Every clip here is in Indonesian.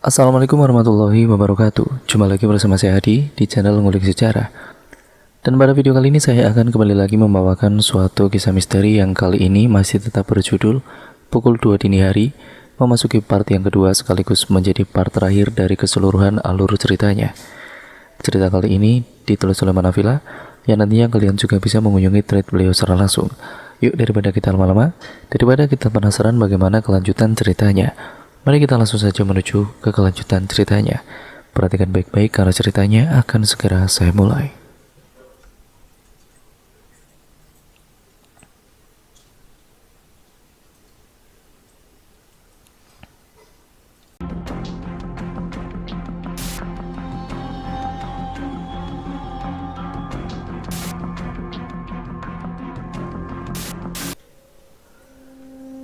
Assalamualaikum warahmatullahi wabarakatuh. Jumpa lagi bersama saya Hadi di channel Ngulik Sejarah. Dan pada video kali ini saya akan kembali lagi membawakan suatu kisah misteri yang kali ini masih tetap berjudul Pukul 2 Dini Hari, memasuki part yang kedua sekaligus menjadi part terakhir dari keseluruhan alur ceritanya. Cerita kali ini ditulis oleh Manafila yang nantinya kalian juga bisa mengunjungi thread beliau secara langsung. Yuk, daripada kita lama-lama, daripada kita penasaran bagaimana kelanjutan ceritanya, mari kita langsung saja menuju ke kelanjutan ceritanya. Perhatikan baik-baik karena ceritanya akan segera saya mulai.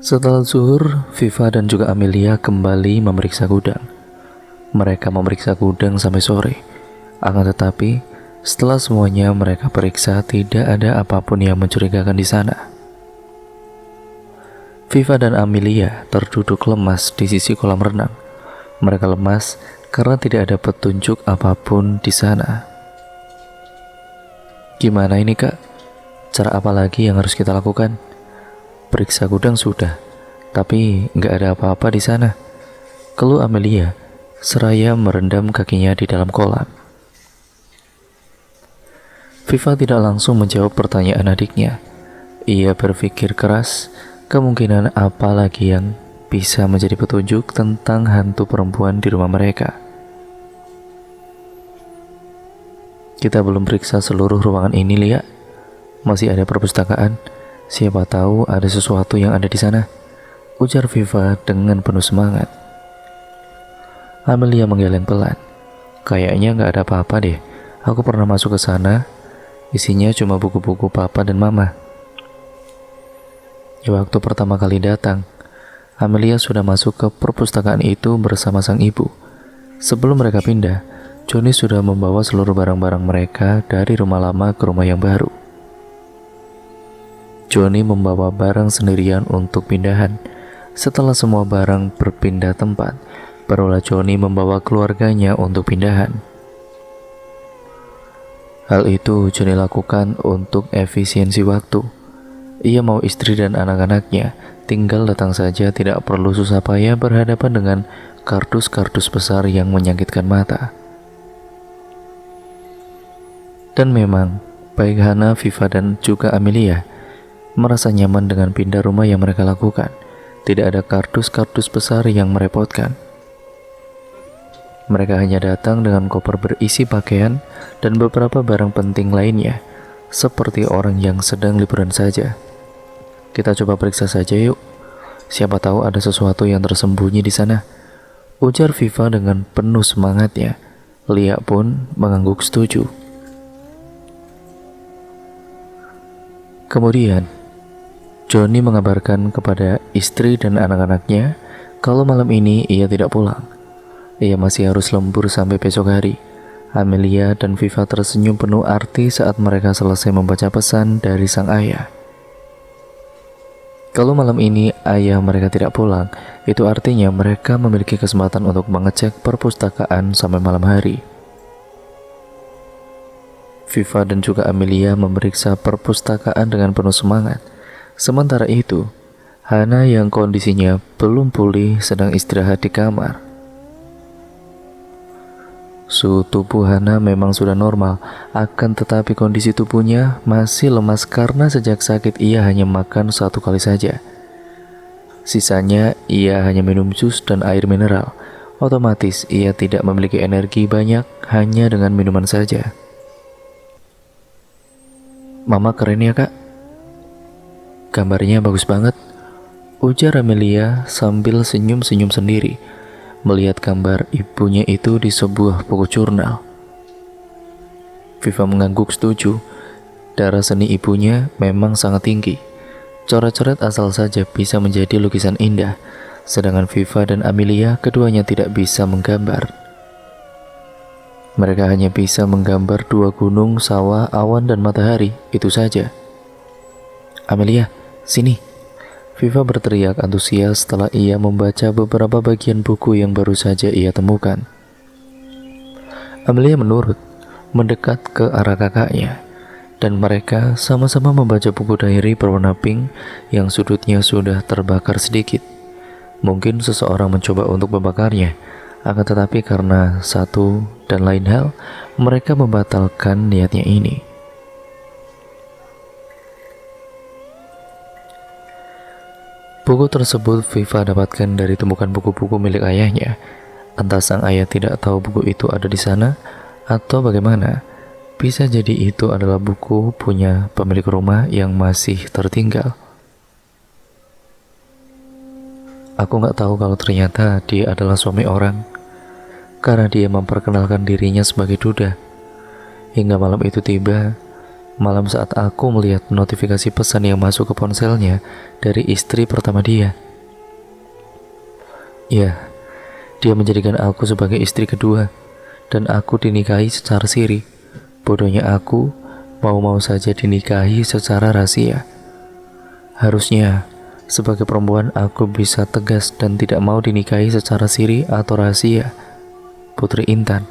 Setelah zuhur, Viva dan juga Amelia kembali memeriksa gudang. Mereka memeriksa gudang sampai sore. Akan tetapi, setelah semuanya mereka periksa, tidak ada apapun yang mencurigakan di sana. Viva dan Amelia terduduk lemas di sisi kolam renang. Mereka lemas karena tidak ada petunjuk apapun di sana. Gimana ini, Kak? Cara apa lagi yang harus kita lakukan? Periksa gudang sudah, tapi nggak ada apa-apa di sana, keluh Amelia seraya merendam kakinya di dalam kolam. Viva tidak langsung menjawab pertanyaan adiknya. Ia berpikir keras, kemungkinan apa lagi yang bisa menjadi petunjuk tentang hantu perempuan di rumah mereka. Kita belum periksa seluruh ruangan ini, Lia. Masih ada perpustakaan. Siapa tahu ada sesuatu yang ada di sana, ujar Viva dengan penuh semangat. Amelia menggeleng pelan. Kayaknya nggak ada apa-apa deh. Aku pernah masuk ke sana. Isinya cuma buku-buku papa dan mama. Waktu pertama kali datang, Amelia sudah masuk ke perpustakaan itu bersama sang ibu. Sebelum mereka pindah, Johnny sudah membawa seluruh barang-barang mereka dari rumah lama ke rumah yang baru. Johnny membawa barang sendirian untuk pindahan. Setelah semua barang berpindah tempat, barulah Johnny membawa keluarganya untuk pindahan. Hal itu Johnny lakukan untuk efisiensi waktu. Ia mau istri dan anak-anaknya tinggal datang saja, tidak perlu susah payah berhadapan dengan kardus-kardus besar yang menyakitkan mata. Dan memang, baik Hana, Viva, dan juga Amelia merasa nyaman dengan pindah rumah yang mereka lakukan. Tidak ada kardus-kardus besar yang merepotkan. Mereka hanya datang dengan koper berisi pakaian dan beberapa barang penting lainnya, seperti orang yang sedang liburan saja. Kita coba periksa saja yuk. Siapa tahu ada sesuatu yang tersembunyi di sana, ujar Viva dengan penuh semangatnya. Lia pun mengangguk setuju. Kemudian Johnny mengabarkan kepada istri dan anak-anaknya kalau malam ini ia tidak pulang. Ia masih harus lembur sampai besok hari. Amelia dan Viva tersenyum penuh arti saat mereka selesai membaca pesan dari sang ayah. Kalau malam ini ayah mereka tidak pulang, itu artinya mereka memiliki kesempatan untuk mengecek perpustakaan sampai malam hari. Viva dan juga Amelia memeriksa perpustakaan dengan penuh semangat. Sementara itu, Hana yang kondisinya belum pulih sedang istirahat di kamar. Suhu tubuh Hana memang sudah normal, akan tetapi kondisi tubuhnya masih lemas karena sejak sakit ia hanya makan 1 kali saja. Sisanya ia hanya minum jus dan air mineral. Otomatis ia tidak memiliki energi banyak hanya dengan minuman saja. Mama keren ya, Kak. Gambarnya bagus banget, ujar Amelia sambil senyum-senyum sendiri melihat gambar ibunya itu di sebuah buku jurnal. Viva mengangguk setuju. Darah seni ibunya memang sangat tinggi. Coret-coret asal saja bisa menjadi lukisan indah, sedangkan Viva dan Amelia keduanya tidak bisa menggambar. Mereka hanya bisa menggambar 2 gunung, sawah, awan, dan matahari, itu saja. Amelia, sini. Viva berteriak antusias setelah ia membaca beberapa bagian buku yang baru saja ia temukan. Amelia menurut, mendekat ke arah kakaknya, dan mereka sama-sama membaca buku diary berwarna pink yang sudutnya sudah terbakar sedikit. Mungkin seseorang mencoba untuk membakarnya, akan tetapi karena satu dan lain hal, mereka membatalkan niatnya ini. Buku tersebut Viva dapatkan dari tumpukan buku-buku milik ayahnya. Entah sang ayah tidak tahu buku itu ada di sana, atau bagaimana. Bisa jadi itu adalah buku punya pemilik rumah yang masih tertinggal. Aku nggak tahu kalau ternyata dia adalah suami orang, karena dia memperkenalkan dirinya sebagai duda. Hingga malam itu tiba, malam saat aku melihat notifikasi pesan yang masuk ke ponselnya dari istri pertama dia. Ya, dia menjadikan aku sebagai istri kedua, dan aku dinikahi secara siri. Bodohnya aku, mau-mau saja dinikahi secara rahasia. Harusnya sebagai perempuan aku bisa tegas dan tidak mau dinikahi secara siri atau rahasia. Putri Intan.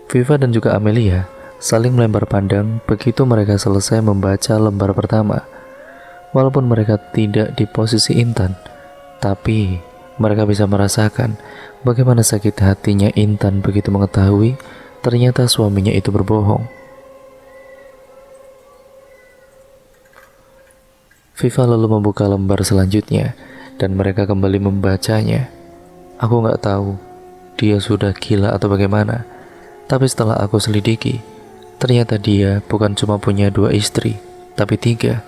Viva dan juga Amelia saling melempar pandang begitu mereka selesai membaca lembar pertama. Walaupun mereka tidak di posisi Intan, tapi mereka bisa merasakan bagaimana sakit hatinya Intan begitu mengetahui ternyata suaminya itu berbohong. Viva lalu membuka lembar selanjutnya dan mereka kembali membacanya. Aku nggak tahu dia sudah gila atau bagaimana, tapi setelah aku selidiki, ternyata dia bukan cuma punya 2 istri, tapi 3.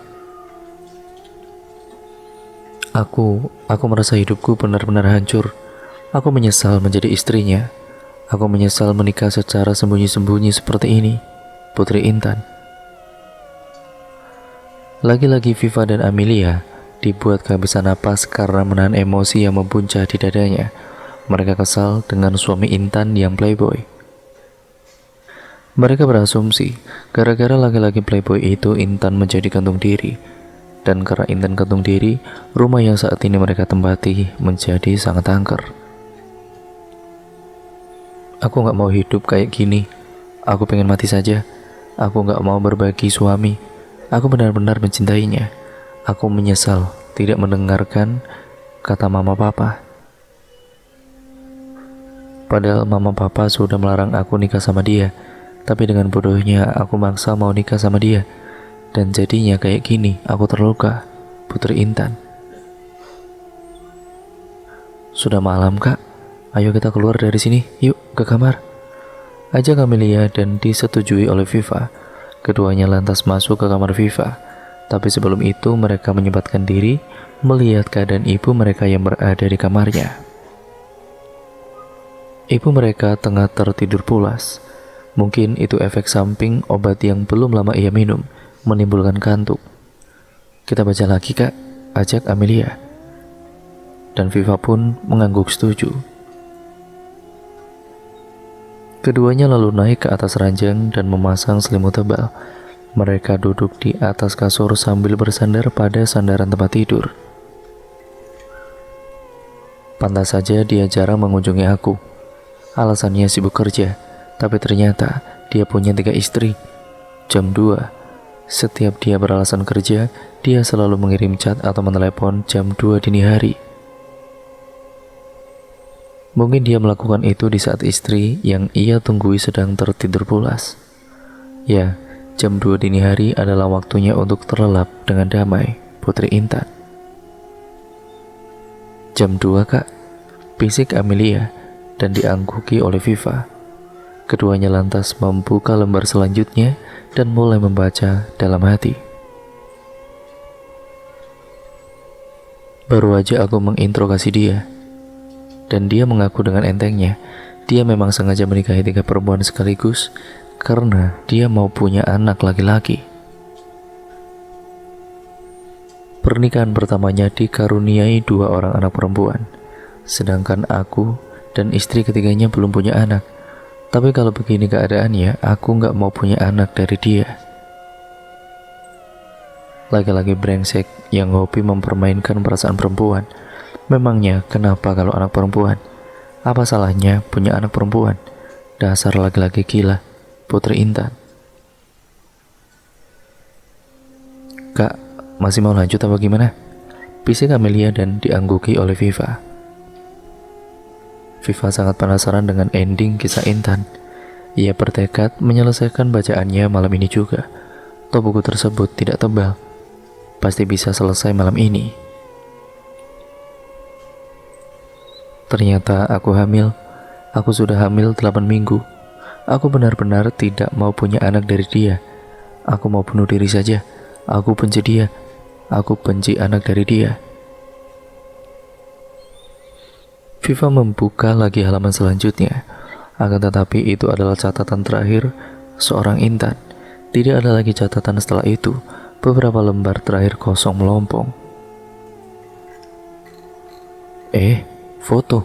Aku merasa hidupku benar-benar hancur. Aku menyesal menjadi istrinya. Aku menyesal menikah secara sembunyi-sembunyi seperti ini, Putri Intan. Lagi-lagi Viva dan Amelia dibuat kehabisan napas karena menahan emosi yang membuncah di dadanya. Mereka kesal dengan suami Intan yang playboy. Mereka berasumsi gara-gara laki-laki playboy itu Intan menjadi gantung diri. Dan karena Intan gantung diri, rumah yang saat ini mereka tempati menjadi sangat angker. Aku gak mau hidup kayak gini. Aku pengen mati saja. Aku gak mau berbagi suami. Aku benar-benar mencintainya. Aku menyesal tidak mendengarkan kata mama papa. Padahal mama papa sudah melarang aku nikah sama dia. Tapi dengan bodohnya aku maksa mau nikah sama dia. Dan jadinya kayak gini, aku terluka, Putri Intan. Sudah malam kak, ayo kita keluar dari sini, yuk ke kamar. Ajak Amelia dan disetujui oleh Viva. Keduanya lantas masuk ke kamar Viva. Tapi sebelum itu mereka menyempatkan diri melihat keadaan ibu mereka yang berada di kamarnya. Ibu mereka tengah tertidur pulas. Mungkin itu efek samping obat yang belum lama ia minum, menimbulkan kantuk. Kita baca lagi kak, ajak Amelia. Dan Viva pun mengangguk setuju. Keduanya lalu naik ke atas ranjang dan memasang selimut tebal. Mereka duduk di atas kasur sambil bersandar pada sandaran tempat tidur. Pantas saja dia jarang mengunjungi aku. Alasannya sibuk kerja, tapi ternyata dia punya 3 istri. Jam 2, setiap dia beralasan kerja, dia selalu mengirim chat atau menelepon jam 2 dini hari. Mungkin dia melakukan itu di saat istri yang ia tunggui sedang tertidur pulas. Ya, jam 2 dini hari adalah waktunya untuk terlelap dengan damai, Putri Intan. Jam 2 kak, bisik Amelia dan diangguki oleh Viva. Keduanya lantas membuka lembar selanjutnya dan mulai membaca dalam hati. Baru aja aku menginterogasi dia. Dan dia mengaku dengan entengnya, dia memang sengaja menikahi 3 perempuan sekaligus karena dia mau punya anak laki-laki. Pernikahan pertamanya dikaruniai 2 orang anak perempuan, sedangkan aku dan istri ketiganya belum punya anak. Tapi kalau begini keadaannya, aku gak mau punya anak dari dia. laki-laki brengsek yang hobi mempermainkan perasaan perempuan. Memangnya kenapa kalau anak perempuan? Apa salahnya punya anak perempuan? Dasar laki-laki gila, Putri Intan. Kak, masih mau lanjut apa gimana? Bisik Amelia dan diangguki oleh Viva. Viva sangat penasaran dengan ending kisah Intan. Ia bertekad menyelesaikan bacaannya malam ini juga. Toh buku tersebut tidak tebal, pasti bisa selesai malam ini. Ternyata aku hamil. Aku sudah hamil 8 minggu. Aku benar-benar tidak mau punya anak dari dia. Aku mau bunuh diri saja. Aku benci dia. Aku benci anak dari dia. Viva membuka lagi halaman selanjutnya. Akan tetapi itu adalah catatan terakhir seorang Intan. Tidak ada lagi catatan setelah itu. Beberapa lembar terakhir kosong melompong. Foto.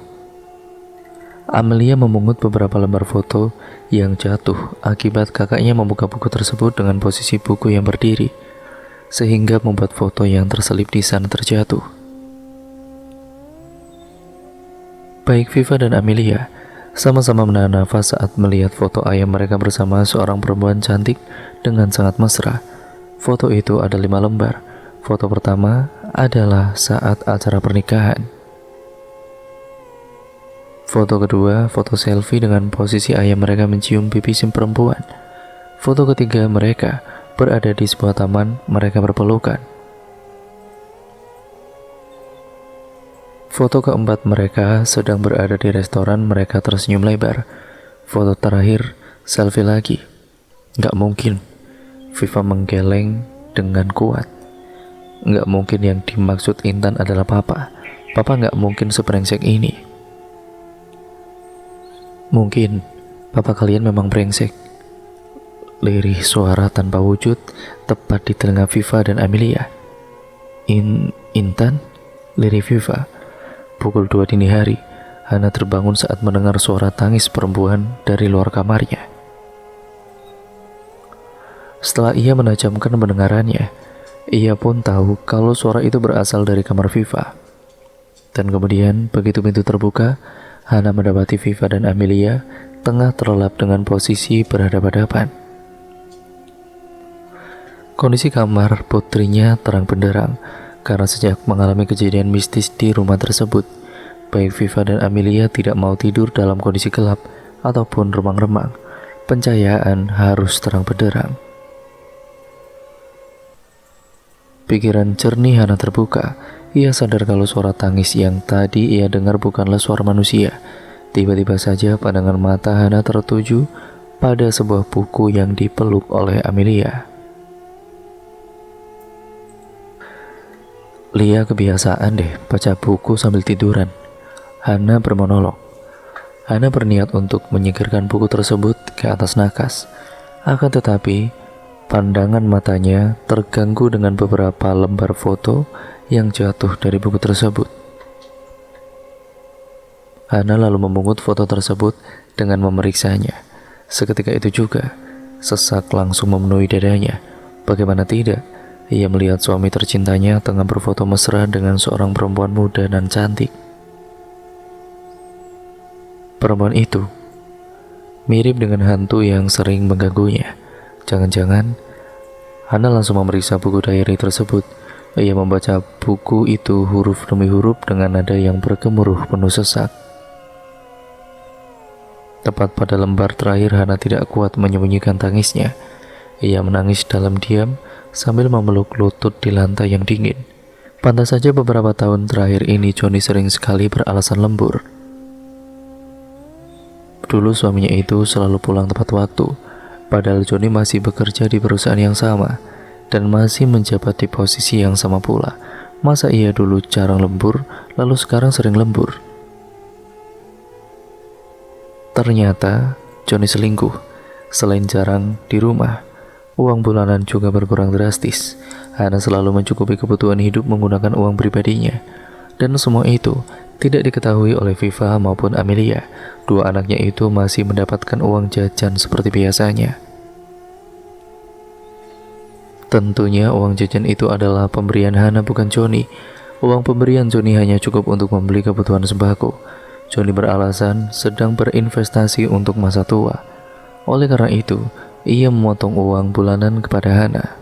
Amelia memungut beberapa lembar foto yang jatuh akibat kakaknya membuka buku tersebut dengan posisi buku yang berdiri, sehingga membuat foto yang terselip di sana terjatuh. Baik Viva dan Amelia sama-sama menahan nafas saat melihat foto ayah mereka bersama seorang perempuan cantik dengan sangat mesra. Foto itu ada 5 lembar. Foto pertama adalah saat acara pernikahan. Foto kedua, foto selfie dengan posisi ayah mereka mencium pipi si perempuan. Foto ketiga, mereka berada di sebuah taman, mereka berpelukan. Foto keempat, mereka sedang berada di restoran, mereka tersenyum lebar. Foto terakhir, selfie lagi. Gak mungkin. Viva menggeleng dengan kuat. Gak mungkin yang dimaksud Intan adalah Papa. Papa gak mungkin sebrengsek ini. Mungkin Papa kalian memang brengsek. Lirih suara tanpa wujud tepat di telinga Viva dan Amelia. Intan? Lirih Viva. Pukul 2 dini hari, Hana terbangun saat mendengar suara tangis perempuan dari luar kamarnya. Setelah ia menajamkan pendengarannya, ia pun tahu kalau suara itu berasal dari kamar Viva. Dan kemudian begitu pintu terbuka, Hana mendapati Viva dan Amelia tengah terlelap dengan posisi berhadapan-hadapan. Kondisi kamar putrinya terang benderang karena sejak mengalami kejadian mistis di rumah tersebut, baik Viva dan Amelia tidak mau tidur dalam kondisi gelap ataupun remang-remang. Pencahayaan harus terang benderang. Pikiran jernih Hana terbuka. Ia sadar kalau suara tangis yang tadi ia dengar bukanlah suara manusia. Tiba-tiba saja pandangan mata Hana tertuju pada sebuah buku yang dipeluk oleh Amelia. Lia kebiasaan deh baca buku sambil tiduran. Hana bermonolog. Hana berniat untuk menyingkirkan buku tersebut ke atas nakas. Akan tetapi, pandangan matanya terganggu dengan beberapa lembar foto yang jatuh dari buku tersebut. Hana lalu memungut foto tersebut dengan memeriksanya. Seketika itu juga, sesak langsung memenuhi dadanya. Bagaimana tidak, ia melihat suami tercintanya tengah berfoto mesra dengan seorang perempuan muda dan cantik. Perempuan itu mirip dengan hantu yang sering mengganggunya. Jangan-jangan Hana langsung memeriksa buku diary tersebut. Ia membaca buku itu huruf demi huruf dengan nada yang bergemuruh penuh sesak. Tepat pada lembar terakhir, Hana tidak kuat menyembunyikan tangisnya. Ia menangis dalam diam sambil memeluk lutut di lantai yang dingin. Pantas saja beberapa tahun terakhir ini Johnny sering sekali beralasan lembur. Dulu suaminya itu selalu pulang tepat waktu, padahal Johnny masih bekerja di perusahaan yang sama dan masih menjabat di posisi yang sama pula. Masa ia dulu jarang lembur, lalu sekarang sering lembur? Ternyata Johnny selingkuh. Selain jarang di rumah, uang bulanan juga berkurang drastis. Hana selalu mencukupi kebutuhan hidup menggunakan uang pribadinya. Dan semua itu tidak diketahui oleh Viva maupun Amelia. Dua anaknya itu masih mendapatkan uang jajan seperti biasanya. Tentunya uang jajan itu adalah pemberian Hana, bukan Johnny. Uang pemberian Johnny hanya cukup untuk membeli kebutuhan sembako. Johnny beralasan sedang berinvestasi untuk masa tua. Oleh karena itu, ia memotong uang bulanan kepada Hana.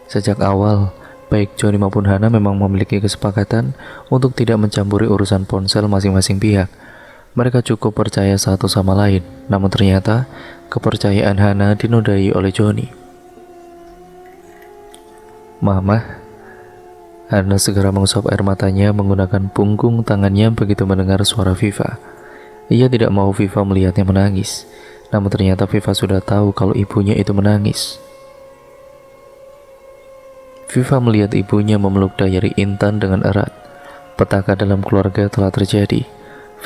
Sejak awal, baik Johnny maupun Hana memang memiliki kesepakatan untuk tidak mencampuri urusan ponsel masing-masing pihak. Mereka cukup percaya satu sama lain, namun ternyata kepercayaan Hana dinodai oleh Johnny. "Mama," Hana segera mengusap air matanya menggunakan punggung tangannya begitu mendengar suara Viva. Ia tidak mau Viva melihatnya menangis, namun ternyata Viva sudah tahu kalau ibunya itu menangis. Viva melihat ibunya memeluk Diary Intan dengan erat. Petaka dalam keluarga telah terjadi.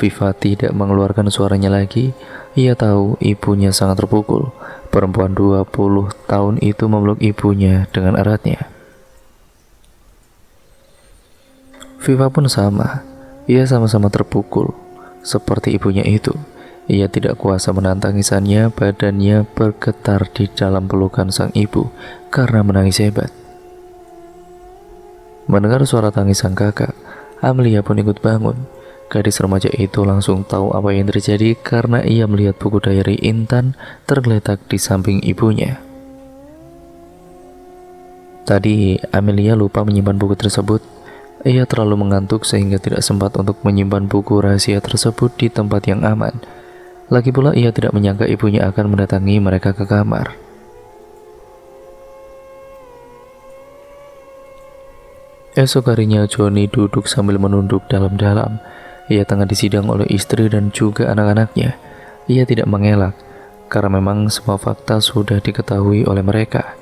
Viva tidak mengeluarkan suaranya lagi. Ia tahu ibunya sangat terpukul. Perempuan 20 tahun itu memeluk ibunya dengan eratnya. Viva pun sama. Ia sama-sama terpukul seperti ibunya itu. Ia tidak kuasa menahan tangisannya. Badannya bergetar di dalam pelukan sang ibu karena menangis hebat. Mendengar suara tangis sang kakak, Amelia pun ikut bangun. Gadis remaja itu langsung tahu apa yang terjadi karena ia melihat buku diary Intan tergeletak di samping ibunya. Tadi Amelia lupa menyimpan buku tersebut. Ia terlalu mengantuk sehingga tidak sempat untuk menyimpan buku rahasia tersebut di tempat yang aman. Lagi pula ia tidak menyangka ibunya akan mendatangi mereka ke kamar. Esok harinya Johnny duduk sambil menunduk dalam-dalam. Ia tengah disidang oleh istri dan juga anak-anaknya. Ia tidak mengelak karena memang semua fakta sudah diketahui oleh mereka.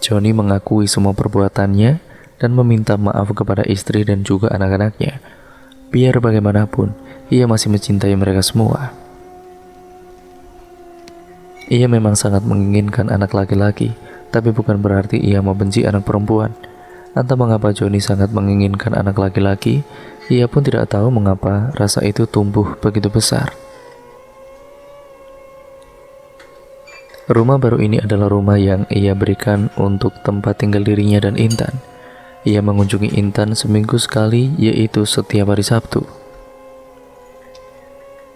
Johnny mengakui semua perbuatannya dan meminta maaf kepada istri dan juga anak-anaknya. Biar bagaimanapun, ia masih mencintai mereka semua. Ia memang sangat menginginkan anak laki-laki, tapi bukan berarti ia membenci anak perempuan. Entah mengapa Johnny sangat menginginkan anak laki-laki, ia pun tidak tahu mengapa rasa itu tumbuh begitu besar. Rumah baru ini adalah rumah yang ia berikan untuk tempat tinggal dirinya dan Intan. Ia mengunjungi Intan seminggu sekali, yaitu setiap hari Sabtu.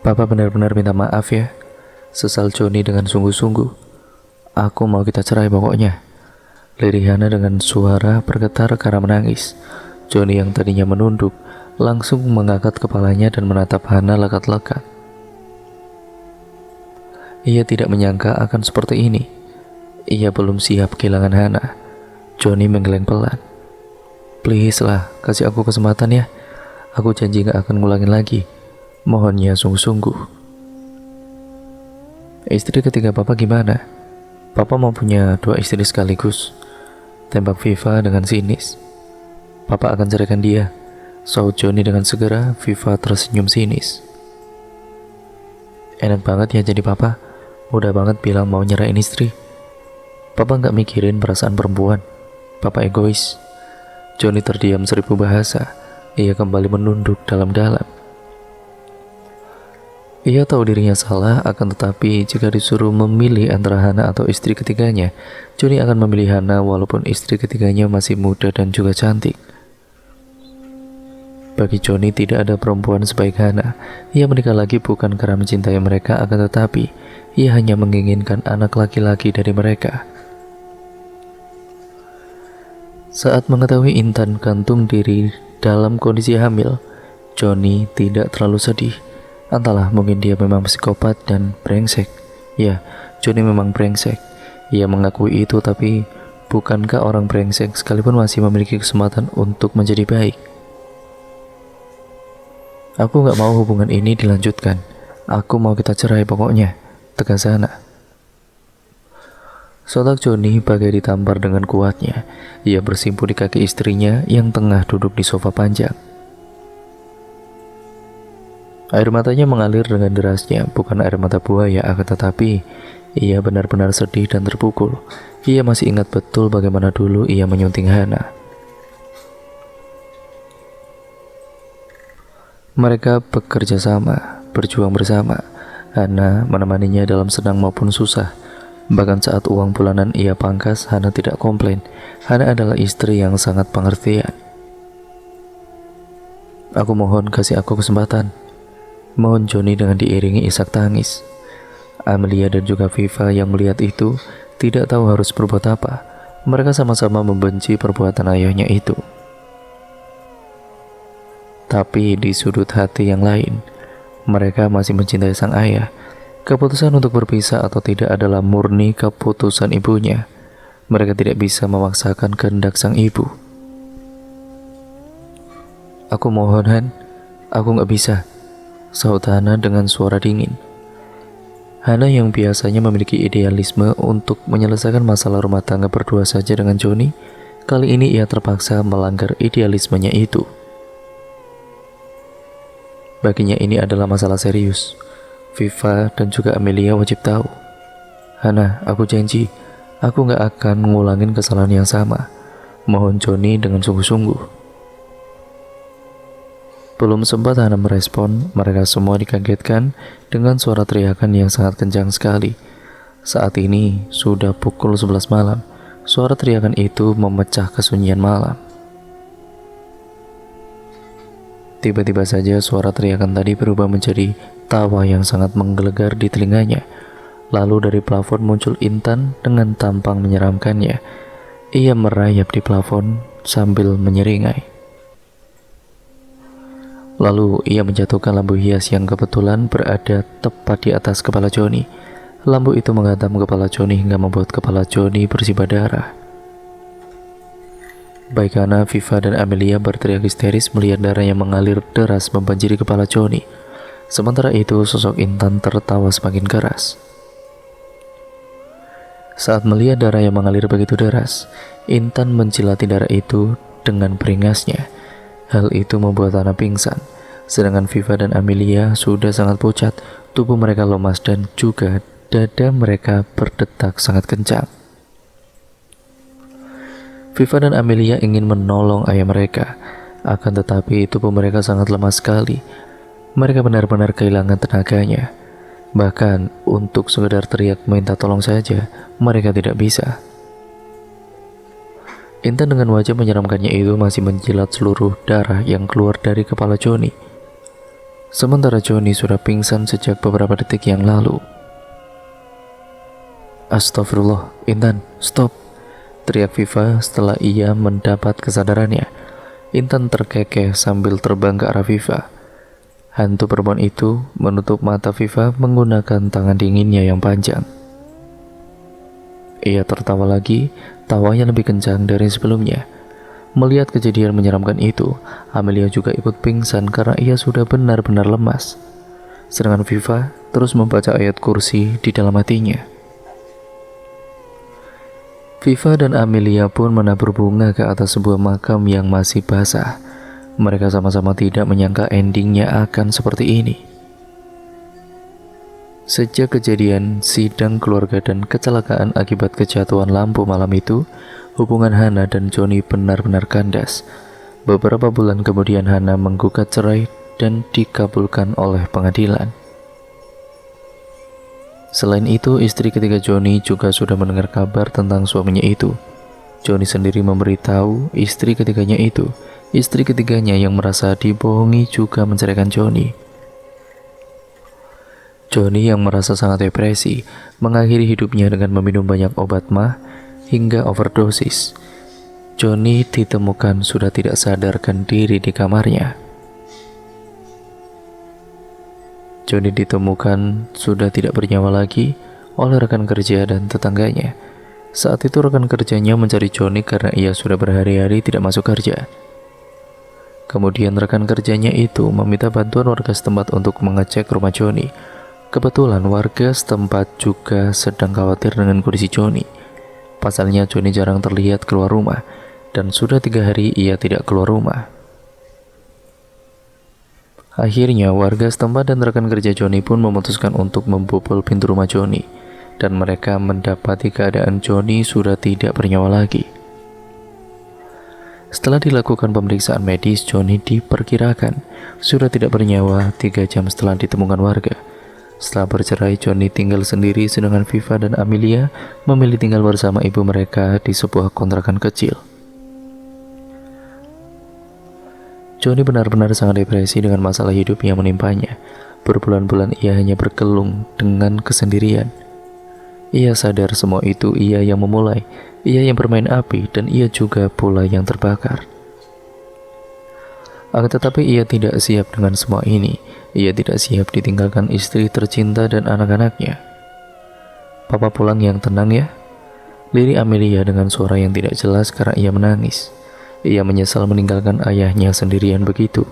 "Papa benar-benar minta maaf ya," sesal Johnny dengan sungguh-sungguh. "Aku mau kita cerai pokoknya," lirih Hana dengan suara bergetar karena menangis. Johnny yang tadinya menunduk langsung mengangkat kepalanya dan menatap Hana lekat-lekat. Ia tidak menyangka akan seperti ini. Ia belum siap kehilangan Hana. Johnny menggeleng pelan. "Please lah, kasih aku kesempatan ya. Aku janji gak akan ngulangin lagi. Mohonnya sungguh-sungguh." "Istri ketiga Papa gimana? Papa mau punya 2 istri sekaligus," tembak Viva dengan sinis. "Papa akan ceraikan dia," saut Johnny dengan segera. Viva tersenyum sinis. "Enak banget ya jadi papa. Mudah banget bilang mau nyerahin istri. Papa gak mikirin perasaan perempuan. Papa egois." Johnny terdiam 1000 bahasa. Ia kembali menunduk dalam-dalam. Ia tahu dirinya salah, akan tetapi jika disuruh memilih antara Hana atau istri ketiganya, Johnny akan memilih Hana walaupun istri ketiganya masih muda dan juga cantik. Bagi Johnny tidak ada perempuan sebaik Hana. Ia menikah lagi bukan karena mencintai mereka, akan tetapi ia hanya menginginkan anak laki-laki dari mereka. Saat mengetahui Intan gantung diri dalam kondisi hamil, Johnny tidak terlalu sedih. Entahlah, mungkin dia memang psikopat dan brengsek. Ya, Johnny memang brengsek. Ia mengakui itu, tapi bukankah orang brengsek sekalipun masih memiliki kesempatan untuk menjadi baik? "Aku gak mau hubungan ini dilanjutkan. Aku mau kita cerai pokoknya," tegas Hana. Sontak Johnny bagai ditampar dengan kuatnya. Ia bersimpu di kaki istrinya yang tengah duduk di sofa panjang. Air matanya mengalir dengan derasnya, bukan air mata buaya, akan tetapi ia benar-benar sedih dan terpukul. Ia masih ingat betul bagaimana dulu ia menyunting Hana. Mereka bekerja sama, berjuang bersama. Hana menemaninya dalam senang maupun susah. Bahkan saat uang bulanan ia pangkas, Hana tidak komplain. Hana adalah istri yang sangat pengertian. Aku mohon kasih aku kesempatan. Mohon Johnny dengan diiringi isak tangis. Amelia dan juga Viva yang melihat itu tidak tahu harus berbuat apa. Mereka sama-sama membenci perbuatan ayahnya itu. Tapi di sudut hati yang lain, mereka masih mencintai sang ayah. Keputusan untuk berpisah atau tidak adalah murni keputusan ibunya. Mereka tidak bisa memaksakan kehendak sang ibu. Aku mohon Han, aku gak bisa, sahut Hana dengan suara dingin. Hana yang biasanya memiliki idealisme untuk menyelesaikan masalah rumah tangga berdua saja dengan Johnny, kali ini ia terpaksa melanggar idealismenya itu. Baginya ini adalah masalah serius. Viva dan juga Amelia wajib tahu. Hana, aku janji, aku gak akan ngulangin kesalahan yang sama. Mohon Johnny dengan sungguh-sungguh. Belum sempat Hana merespon, mereka semua dikagetkan dengan suara teriakan yang sangat kencang sekali. Saat ini sudah pukul 11 malam. Suara teriakan itu memecah kesunyian malam. Tiba-tiba saja suara teriakan tadi berubah menjadi tawa yang sangat menggelegar di telinganya. Lalu dari plafon muncul Intan dengan tampang menyeramkannya. Ia merayap di plafon sambil menyeringai. Lalu ia menjatuhkan lampu hias yang kebetulan berada tepat di atas kepala Johnny. Lampu itu menghantam kepala Johnny hingga membuat kepala Johnny bersimbah darah. Baik Hana, Viva, dan Amelia berteriak histeris melihat darah yang mengalir deras membanjiri kepala Johnny. Sementara itu sosok Intan tertawa semakin keras. Saat melihat darah yang mengalir begitu deras, Intan menjilati darah itu dengan beringasnya. Hal itu membuat Hana pingsan. Sedangkan Viva dan Amelia sudah sangat pucat. Tubuh mereka lemas dan juga dada mereka berdetak sangat kencang. Viva dan Amelia ingin menolong ayah mereka, akan tetapi tubuh mereka sangat lemah sekali. Mereka benar-benar kehilangan tenaganya. Bahkan untuk sekedar teriak minta tolong saja, mereka tidak bisa. Intan dengan wajah menyeramkannya itu masih menjilat seluruh darah yang keluar dari kepala Johnny. Sementara Johnny sudah pingsan sejak beberapa detik yang lalu. Astagfirullah, Intan, stop! Teriak Viva setelah ia mendapat kesadarannya. Intan terkekeh sambil terbang ke arah Viva. Hantu perempuan itu menutup mata Viva menggunakan tangan dinginnya yang panjang. Ia tertawa lagi, tawanya lebih kencang dari sebelumnya. Melihat kejadian menyeramkan itu, Amelia juga ikut pingsan karena ia sudah benar-benar lemas. Sedangkan Viva terus membaca ayat kursi di dalam hatinya. Viva dan Amelia pun menabur bunga ke atas sebuah makam yang masih basah. Mereka sama-sama tidak menyangka endingnya akan seperti ini. Sejak kejadian sidang keluarga dan kecelakaan akibat kejatuhan lampu malam itu, hubungan Hana dan Johnny benar-benar kandas. Beberapa bulan kemudian Hana menggugat cerai dan dikabulkan oleh pengadilan. Selain itu, istri ketiga Johnny juga sudah mendengar kabar tentang suaminya itu. Johnny sendiri memberitahu istri ketiganya yang merasa dibohongi juga menceraikan Johnny. Johnny yang merasa sangat depresi mengakhiri hidupnya dengan meminum banyak obat mah hingga overdosis. Johnny ditemukan sudah tidak sadarkan diri di kamarnya. Johnny ditemukan sudah tidak bernyawa lagi oleh rekan kerja dan tetangganya. Saat itu rekan kerjanya mencari Johnny karena ia sudah berhari-hari tidak masuk kerja. Kemudian rekan kerjanya itu meminta bantuan warga setempat untuk mengecek rumah Johnny. Kebetulan warga setempat juga sedang khawatir dengan kondisi Johnny. Pasalnya Johnny jarang terlihat keluar rumah dan sudah 3 hari ia tidak keluar rumah. Akhirnya warga setempat dan rekan kerja Johnny pun memutuskan untuk membobol pintu rumah Johnny. Dan mereka mendapati keadaan Johnny sudah tidak bernyawa lagi. Setelah dilakukan pemeriksaan medis, Johnny diperkirakan sudah tidak bernyawa 3 jam setelah ditemukan warga. Setelah bercerai, Johnny tinggal sendiri sedangkan Viva dan Amelia memilih tinggal bersama ibu mereka di sebuah kontrakan kecil. Johnny benar-benar sangat depresi dengan masalah hidup yang menimpanya. Berbulan-bulan ia hanya berkelung dengan kesendirian. Ia sadar semua itu ia yang memulai, ia yang bermain api, dan ia juga pula yang terbakar. Akan tetapi ia tidak siap dengan semua ini. Ia tidak siap ditinggalkan istri tercinta dan anak-anaknya. "Papa pulang yang tenang ya," lirik Amelia dengan suara yang tidak jelas karena ia menangis. Ia menyesal meninggalkan ayahnya sendirian begitu.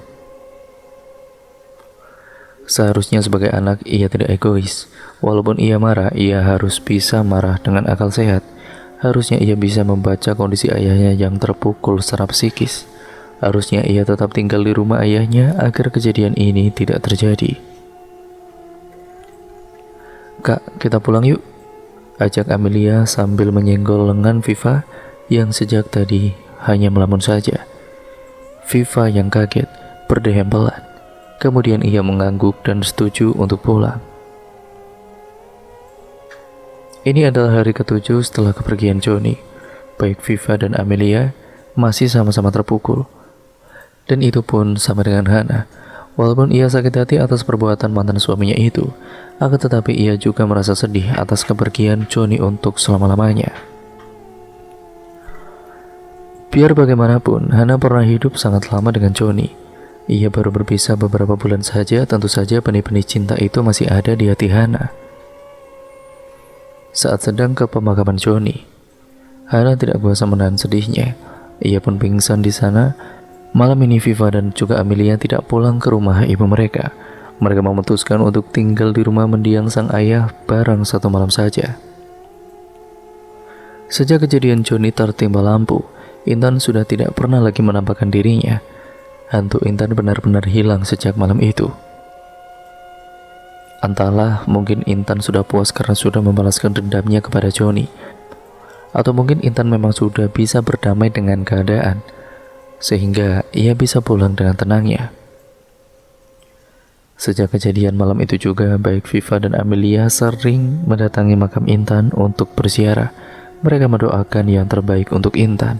Seharusnya sebagai anak ia tidak egois. Walaupun ia marah, ia harus bisa marah dengan akal sehat. Harusnya ia bisa membaca kondisi ayahnya yang terpukul secara psikis. Harusnya ia tetap tinggal di rumah ayahnya agar kejadian ini tidak terjadi. "Kak, kita pulang yuk," ajak Amelia sambil menyenggol lengan Viva yang sejak tadi hanya melamun saja. Viva yang kaget berdehempelan. Kemudian ia mengangguk dan setuju untuk pulang. Ini adalah hari ke-7 setelah kepergian Johnny. Baik Viva dan Amelia masih sama-sama terpukul. Dan itu pun sama dengan Hana. Walaupun ia sakit hati atas perbuatan mantan suaminya itu, akan tetapi ia juga merasa sedih atas kepergian Johnny untuk selama-lamanya. Biar bagaimanapun, Hana pernah hidup sangat lama dengan Johnny. Ia baru berpisah beberapa bulan saja, tentu saja benih-benih cinta itu masih ada di hati Hana. Saat sedang ke pemakaman Johnny, Hana tidak kuasa menahan sedihnya. Ia pun pingsan di sana. Malam ini Viva dan juga Amelia tidak pulang ke rumah ibu mereka. Mereka memutuskan untuk tinggal di rumah mendiang sang ayah bareng satu malam saja. Sejak kejadian Johnny tertimpa lampu, Intan sudah tidak pernah lagi menampakkan dirinya. Hantu Intan benar-benar hilang sejak malam itu. Entahlah, mungkin Intan sudah puas karena sudah membalaskan dendamnya kepada Johnny. Atau mungkin Intan memang sudah bisa berdamai dengan keadaan, sehingga ia bisa pulang dengan tenangnya. Sejak kejadian malam itu juga, baik Viva dan Amelia sering mendatangi makam Intan untuk berziarah. Mereka mendoakan yang terbaik untuk Intan.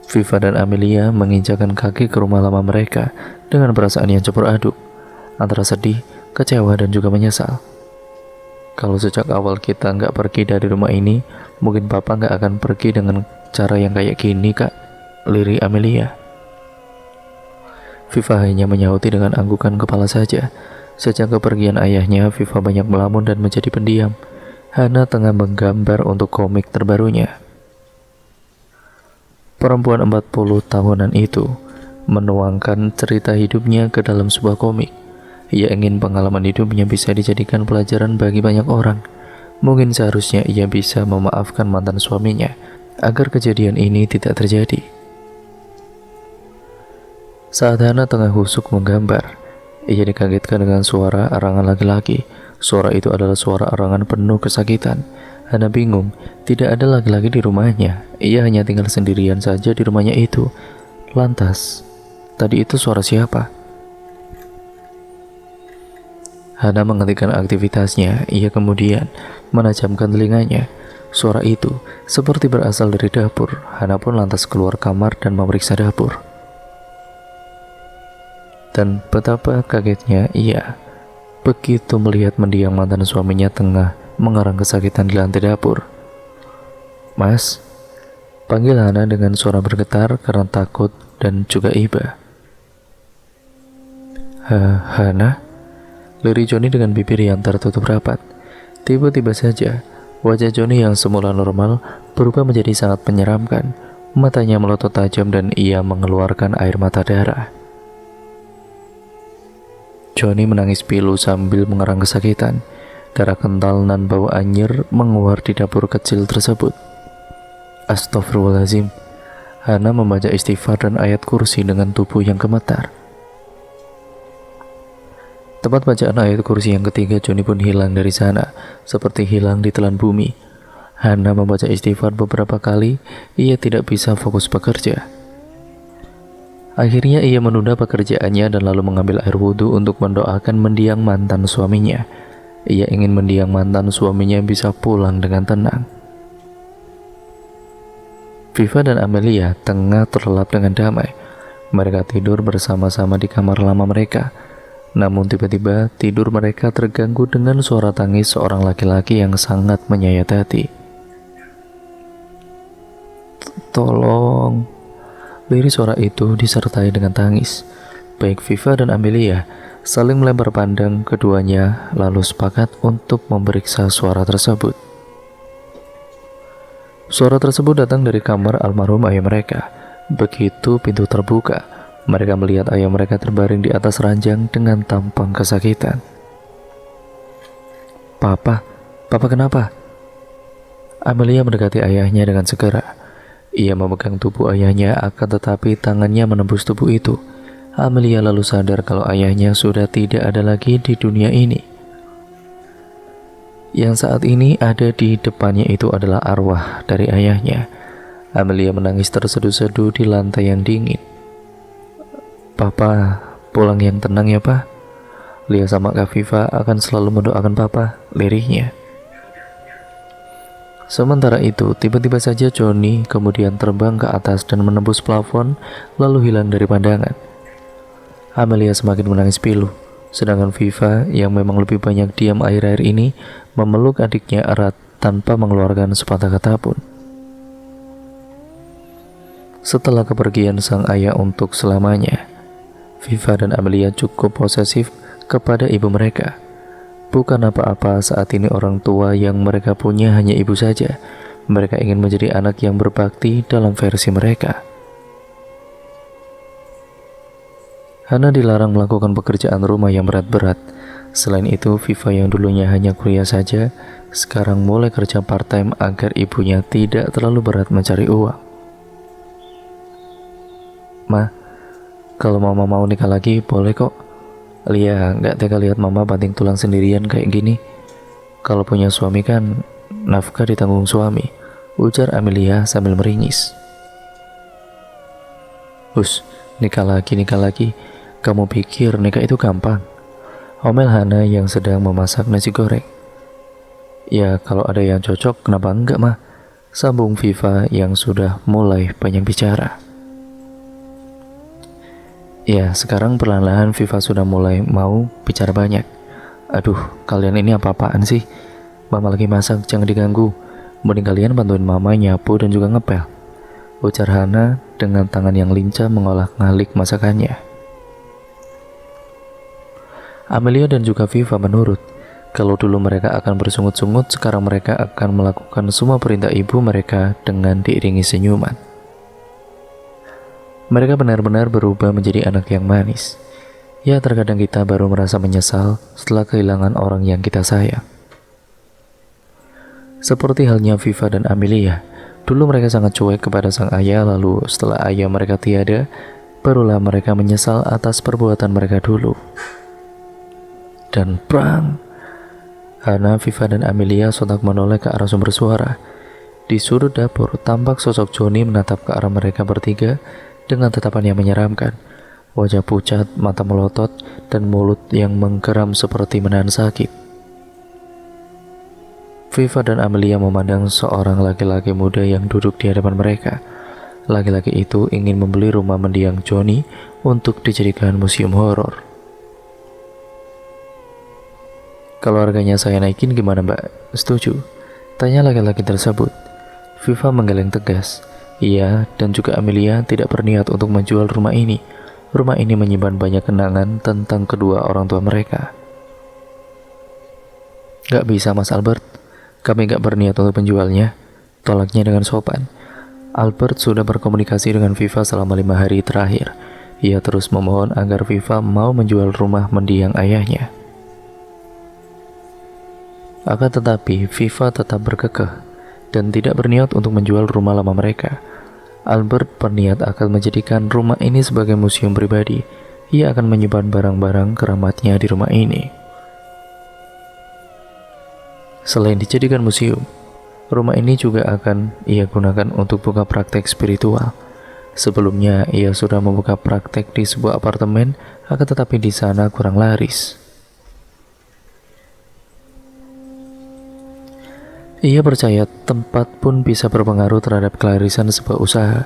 Viva dan Amelia menginjakkan kaki ke rumah lama mereka dengan perasaan yang campur aduk, antara sedih, kecewa, dan juga menyesal. "Kalau sejak awal kita nggak pergi dari rumah ini, mungkin Papa nggak akan pergi dengan cara yang kayak gini, Kak," lirik Amelia. Viva hanya menyauti dengan anggukan kepala saja. Sejak kepergian ayahnya, Viva banyak melamun dan menjadi pendiam. Hana tengah menggambar untuk komik terbarunya. Perempuan 40 tahunan itu menuangkan cerita hidupnya ke dalam sebuah komik. Ia ingin pengalaman hidupnya bisa dijadikan pelajaran bagi banyak orang. Mungkin seharusnya ia bisa memaafkan mantan suaminya agar kejadian ini tidak terjadi. Saat Hana tengah husuk menggambar, ia dikagetkan dengan suara arangan laki-laki. Suara itu adalah suara arangan penuh kesakitan. Hana bingung, tidak ada laki-laki di rumahnya. Ia hanya tinggal sendirian saja di rumahnya itu. Lantas, tadi itu suara siapa? Hana menghentikan aktivitasnya. Ia kemudian menajamkan telinganya. Suara itu seperti berasal dari dapur. Hana pun lantas keluar kamar dan memeriksa dapur. Dan betapa kagetnya ia begitu melihat mendiang mantan suaminya tengah mengarang kesakitan di lantai dapur. "Mas," panggil Hana dengan suara bergetar karena takut dan juga iba. "Hana?" lirik Johnny dengan bibir yang tertutup rapat. Tiba-tiba saja, wajah Johnny yang semula normal berubah menjadi sangat menyeramkan. Matanya melotot tajam dan ia mengeluarkan air mata darah. Johnny menangis pilu sambil mengerang kesakitan. Darah kental dan bau anyir menguar di dapur kecil tersebut. Astagfirullahaladzim. Hana membaca istighfar dan ayat kursi dengan tubuh yang gemetar. Tempat bacaan ayat kursi yang ketiga, Johnny pun hilang dari sana, seperti hilang di telan bumi. Hana membaca istighfar beberapa kali, ia tidak bisa fokus bekerja. Akhirnya ia menunda pekerjaannya dan lalu mengambil air wudhu untuk mendoakan mendiang mantan suaminya. Ia ingin mendiang mantan suaminya bisa pulang dengan tenang. Viva dan Amelia tengah terlelap dengan damai. Mereka tidur bersama-sama di kamar lama mereka. Namun tiba-tiba tidur mereka terganggu dengan suara tangis seorang laki-laki yang sangat menyayat hati. "Tolong!" Lirik suara itu disertai dengan tangis. Baik Viva dan Amelia saling melempar pandang, keduanya lalu sepakat untuk memeriksa suara tersebut. Suara tersebut datang dari kamar almarhum ayah mereka. Begitu pintu terbuka, mereka melihat ayah mereka terbaring di atas ranjang dengan tampang kesakitan. Papa kenapa?" Amelia mendekati ayahnya dengan segera. Ia memegang tubuh ayahnya, akan tetapi tangannya menembus tubuh itu. Amelia lalu sadar kalau ayahnya sudah tidak ada lagi di dunia ini. Yang saat ini ada di depannya itu adalah arwah dari ayahnya. Amelia menangis terseduh-seduh di lantai yang dingin. "Papa, pulang yang tenang ya, Pak. Lia sama Kak Viva akan selalu mendoakan Papa," lirihnya. Sementara itu, tiba-tiba saja Johnny kemudian terbang ke atas dan menembus plafon, lalu hilang dari pandangan. Amelia semakin menangis pilu, sedangkan Viva yang memang lebih banyak diam akhir-akhir ini memeluk adiknya erat tanpa mengeluarkan sepatah kata pun. Setelah kepergian sang ayah untuk selamanya, Viva dan Amelia cukup posesif kepada ibu mereka. Bukan apa-apa, saat ini orang tua yang mereka punya hanya ibu saja. Mereka ingin menjadi anak yang berbakti dalam versi mereka. Hana dilarang melakukan pekerjaan rumah yang berat-berat. Selain itu, Viva yang dulunya hanya kuliah saja, sekarang mulai kerja part-time agar ibunya tidak terlalu berat mencari uang. "Ma, kalau mama mau nikah lagi, boleh kok. Lia gak tega lihat mama banting tulang sendirian kayak gini. Kalau punya suami kan nafkah ditanggung suami," ujar Amelia sambil meringis. "Hus, nikah lagi. Kamu pikir nikah itu gampang?" omel Hana yang sedang memasak nasi goreng. "Ya kalau ada yang cocok kenapa enggak, mah?" sambung Viva yang sudah mulai banyak bicara. Ya, sekarang perlahan-lahan Viva sudah mulai mau bicara banyak. "Aduh, kalian ini apa-apaan sih? Mama lagi masak, jangan diganggu. Mending kalian bantuin mama nyapu dan juga ngepel," ujar Hana dengan tangan yang lincah mengolah-ngalik masakannya. Amelia dan juga Viva menurut. Kalau dulu mereka akan bersungut-sungut, sekarang mereka akan melakukan semua perintah ibu mereka dengan diiringi senyuman. Mereka benar-benar berubah menjadi anak yang manis. Ya, terkadang kita baru merasa menyesal setelah kehilangan orang yang kita sayang. Seperti halnya Viva dan Amelia, dulu mereka sangat cuek kepada sang ayah, lalu setelah ayah mereka tiada, barulah mereka menyesal atas perbuatan mereka dulu. Dan prang! Hana, Viva, dan Amelia sontak menoleh ke arah sumber suara. Di sudut dapur, tampak sosok Johnny menatap ke arah mereka bertiga dengan tatapan yang menyeramkan. Wajah pucat, mata melotot, dan mulut yang menggeram seperti menahan sakit. Viva dan Amelia memandang seorang laki-laki muda yang duduk di hadapan mereka. Laki-laki itu ingin membeli rumah mendiang Johnny untuk dijadikan museum horor. "Kalau harganya saya naikin gimana, Mbak? Setuju?" tanya laki-laki tersebut. Viva menggeleng tegas. Ia dan juga Amelia tidak berniat untuk menjual rumah ini. Rumah ini menyimpan banyak kenangan tentang kedua orang tua mereka. "Gak bisa, Mas Albert. Kami gak berniat untuk menjualnya," tolaknya dengan sopan. Albert sudah berkomunikasi dengan Viva selama 5 hari terakhir. Ia terus memohon agar Viva mau menjual rumah mendiang ayahnya. Akan tetapi, Viva tetap berkekeh dan tidak berniat untuk menjual rumah lama mereka. Albert berniat akan menjadikan rumah ini sebagai museum pribadi. Ia akan menyimpan barang-barang keramatnya di rumah ini. Selain dijadikan museum, rumah ini juga akan ia gunakan untuk buka praktek spiritual. Sebelumnya, ia sudah membuka praktek di sebuah apartemen, akan tetapi di sana kurang laris. Ia percaya tempat pun bisa berpengaruh terhadap kelarisan sebuah usaha.